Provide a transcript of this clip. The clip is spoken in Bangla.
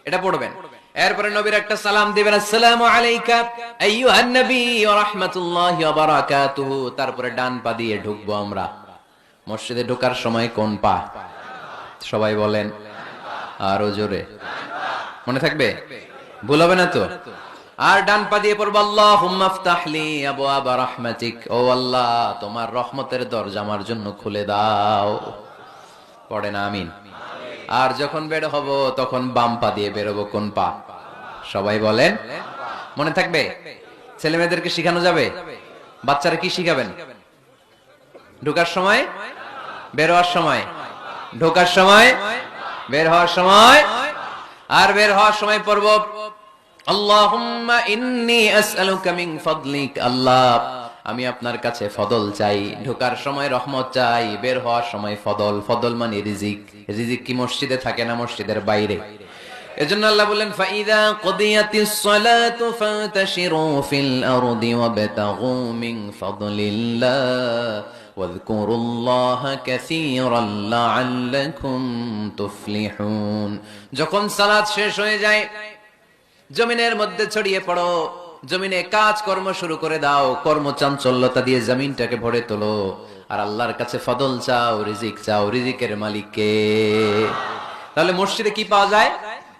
এটা পড়বেন। এরপরে নবীর একটা সালাম দিবেন, আসসালামু আলাইকা আইয়ুহান নবী ওয়া রাহমাতুল্লাহি ওয়া বারাকাতুহু। তারপরে ডান পা দিয়ে ঢুকবো আমরা। মসজিদে ঢোকার সময় কোন পা? সবাই বলেন আরো জোরে, মনে থাকবে, ভুল হবে না তো? আর ডান পা দিয়ে পড়বো আল্লাহুম্মা ইফতাহলি আবওয়াবা রাহমাতিক, ও আল্লাহ তোমার রহমতের দরজা আমার জন্য খুলে দাও। পড়েন আমিন। আর যখন বের হব তখন বাম পা দিয়ে বেরোবো। কোন পা? সবাই বলেন, মনে থাকবে? ছেলে মেয়েদেরকে শিখানো যাবে? বাচ্চারা কি শিখাবেন? ঢোকার সময়, বের হওয়ার সময়, ঢোকার সময়, বের হওয়ার সময়। আর বের হওয়ার সময় পড়ব আল্লাহুম্মা ইন্নী আসআলুকা মিন ফাদলিক, আল্লাহ আমি আপনার কাছে ফদল চাই। ঢোকার সময় রহমত চাই, বের হওয়ার সময় ফদল। ফদল মানে রিজিক। রিজিক কি মসজিদে থাকে না মসজিদের বাইরে? এজন্য আল্লাহ বলেন ফাইদা কুদিয়াতিস সালাতু ফান্তাশিরু ফিল আরদি ওয়াবতাগু মিন ফাদলিল্লাহ ওয়াযকুরুল্লাহা কাসীরান লাআল্লাকুম তুফলিহুন। যখন সালাত শেষ হয়ে যায় জমিনের মধ্যে ছড়িয়ে পড়ো, জমিনে কাজ কর্ম শুরু করে দাও, কর্মচাঞ্চল্যতা দিয়ে জমিনটাকে ভরে তোলো। আর আল্লাহর কাছে ফদল চাও, রিজিক চাও। রিজিকের মালিক কে? তাহলে মসজিদে কি পাওয়া যায়?